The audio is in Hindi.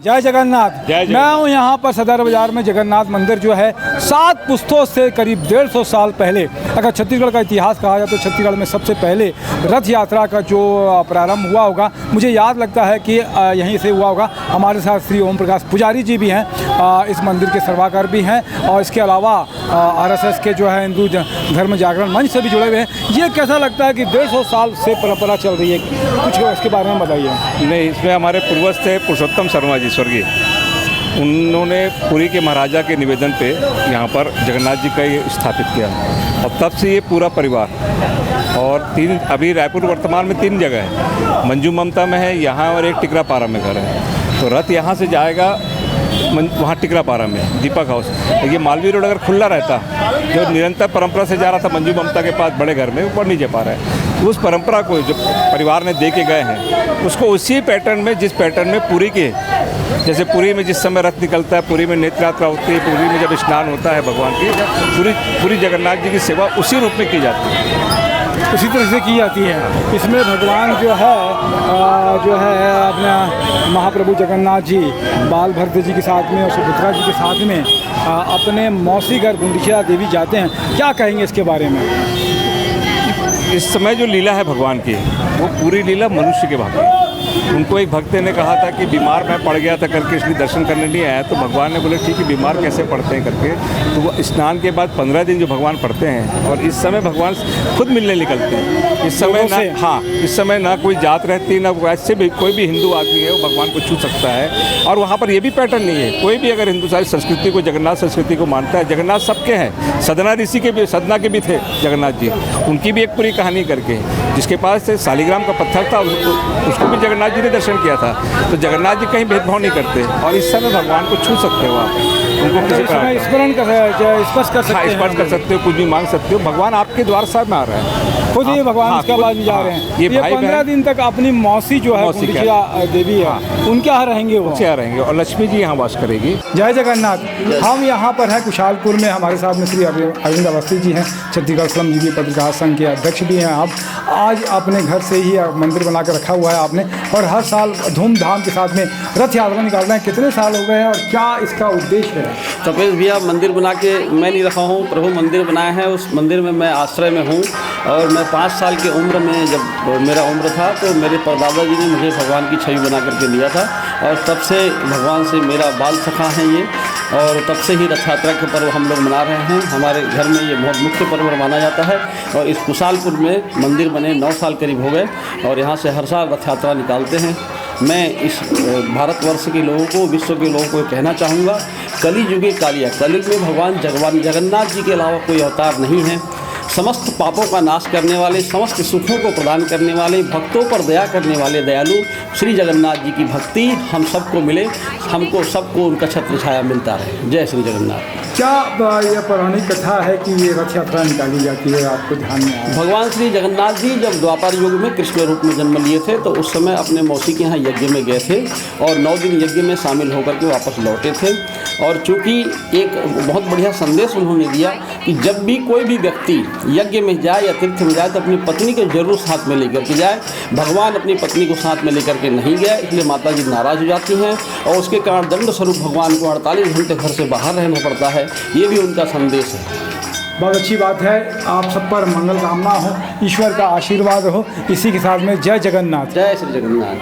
जय जगन्नाथ। मैं हूँ यहाँ पर सदर बाजार में। जगन्नाथ मंदिर जो है 7 पुश्तों से करीब 150 साल पहले, अगर छत्तीसगढ़ का इतिहास कहा जाए तो छत्तीसगढ़ में सबसे पहले रथ यात्रा का जो प्रारंभ हुआ होगा, मुझे याद लगता है कि यहीं से हुआ होगा। हमारे साथ श्री ओम प्रकाश पुजारी जी भी हैं, इस मंदिर के सर्वाकार भी हैं, और इसके अलावा RSS के जो है हिंदू धर्म जागरण मंच से भी जुड़े हुए हैं। ये कैसा लगता है कि 150 साल से परंपरा चल रही है, कुछ इसके बारे में बताइए। नहीं, इसमें हमारे पूर्वज थे पुरुषोत्तम शर्मा जी स्वर्गीय, उन्होंने पुरी के महाराजा के निवेदन पे यहाँ पर जगन्नाथ जी का ये स्थापित किया, और तब से ये पूरा परिवार। और 3 अभी रायपुर वर्तमान में 3 जगह है, मंजू ममता में है, यहाँ और एक टिकरापारा में घर है। तो रथ यहाँ से जाएगा वहाँ टिकरापारा में दीपक हाउस। ये मालवीय रोड अगर खुला रहता, जो निरंतर परंपरा से जा रहा था मंजू ममता के पास बड़े घर में, ऊपर नहीं जा पा रहा है। उस परंपरा को जो परिवार ने दे के गए हैं, उसको उसी पैटर्न में, जिस पैटर्न में पुरी के, जैसे पुरी में जिस समय रथ निकलता है, पुरी में नेत्र यात्रा होती है, पुरी में जब स्नान होता है भगवान की, पूरी जगन्नाथ जी की सेवा उसी रूप में की जाती है, उसी तरह से की जाती है। इसमें भगवान जो है अपना महाप्रभु जगन्नाथ जी बालभद्र जी के साथ में और सुभद्रा जी के साथ में अपने मौसी घर गुंडिचा देवी जाते हैं। क्या कहेंगे इसके बारे में? इस समय जो लीला है भगवान की, वो पूरी लीला मनुष्य के भाग की। उनको एक भक्त ने कहा था कि बीमार मैं पड़ गया था करके, इसलिए दर्शन करने नहीं आया। तो भगवान ने बोले ठीक है, बीमार कैसे पड़ते हैं करके। तो वो स्नान के बाद 15 दिन जो भगवान पड़ते हैं, और इस समय भगवान खुद मिलने निकलते हैं। इस समय ना, हाँ, इस समय ना कोई जात रहती, ना वैसे भी कोई भी हिंदू आदमी है वो भगवान को छू सकता है। और वहाँ पर ये भी पैटर्न नहीं है, कोई भी अगर हिंदू सारी संस्कृति को, जगन्नाथ संस्कृति को मानता है। जगन्नाथ सबके हैं, सदना ऋषि के भी, सदना के भी थे जगन्नाथ जी, उनकी भी एक पूरी कहानी करके, जिसके पास शालिग्राम का पत्थर था, उसको भी जगन्नाथ जी ने दर्शन किया था। तो जगन्नाथ जी कहीं भेदभाव नहीं करते, और इस समय भगवान को छू सकते हो आप, उनको किसी तरह स्पर्श कर सकते हो, कुछ भी मांग सकते हो। भगवान आपके द्वार साहब में आ रहा है, खुद ही भगवान इसके बाद जा रहे हैं। ये 15 दिन तक अपनी मौसी जो है गुंडिचा देवी है, उनके यहाँ रहेंगे, वो यहाँ रहेंगे, और लक्ष्मी जी यहाँ वास करेगी। जय जगन्नाथ। हम यहाँ पर हैं कुशालपुर में, हमारे साथ में श्री अरविंद अवस्थी जी हैं, छत्तीसगढ़ श्रमजीवी पत्रकार संघ के अध्यक्ष भी हैं। आप आज अपने घर से ही मंदिर बना कर रखा हुआ है आपने, और हर साल धूमधाम के साथ में रथ यात्रा निकाल रहे हैं। कितने साल हो गए हैं और क्या इसका उद्देश्य है? तपेश भैया, मंदिर बना के मैं नहीं रखा हूँ, प्रभु मंदिर बनाया है, उस मंदिर में मैं आश्रय में हूँ। और मैं 5 साल की उम्र में, जब मेरा उम्र था, तो मेरे परदादा जी ने मुझे भगवान की छवि बना करके दिया था, और तब से भगवान से मेरा बाल सखा है ये, और तब से ही रथ यात्रा के पर्व हम लोग मना रहे हैं। हमारे घर में ये बहुत मुख्य पर्व माना जाता है। और इस कुशालपुर में मंदिर बने 9 साल करीब हो गए, और यहाँ से हर साल रथ यात्रा निकालते हैं। मैं इस भारतवर्ष के लोगों को, विश्व के लोगों को कहना चाहूँगा, कली युगे कालिया, कलयुग में भगवान जगन्नाथ जी के अलावा कोई अवतार नहीं है। समस्त पापों का नाश करने वाले, समस्त सुखों को प्रदान करने वाले, भक्तों पर दया करने वाले दयालु श्री जगन्नाथ जी की भक्ति हम सबको मिले, हमको सबको उनका छत्र छाया मिलता रहे। जय श्री जगन्नाथ। क्या यह पौराणिक कथा है कि ये रथ यात्रा निकाली जाती है, आपको ध्यान में आया? भगवान श्री जगन्नाथ जी जब द्वापर युग में कृष्ण रूप में जन्म लिए थे, तो उस समय अपने मौसी के यहाँ यज्ञ में गए थे, और 9 दिन यज्ञ में शामिल होकर के वापस लौटे थे। और चूँकि एक बहुत बढ़िया संदेश उन्होंने दिया कि जब भी कोई भी व्यक्ति यज्ञ में जाए या तीर्थ में जाए, तो अपनी पत्नी को जरूर साथ में लेकर के जाए। भगवान अपनी पत्नी को साथ में लेकर के नहीं गए, इसलिए माता जी नाराज़ हो जाती हैं, और उसके कारण दंड स्वरूप भगवान को 48 घंटे घर से बाहर रहना पड़ता है। ये भी उनका संदेश है। बहुत अच्छी बात है। आप सब पर मंगल कामना हो, ईश्वर का आशीर्वाद हो। इसी के साथ में जय जगन्नाथ। जय श्री जगन्नाथ।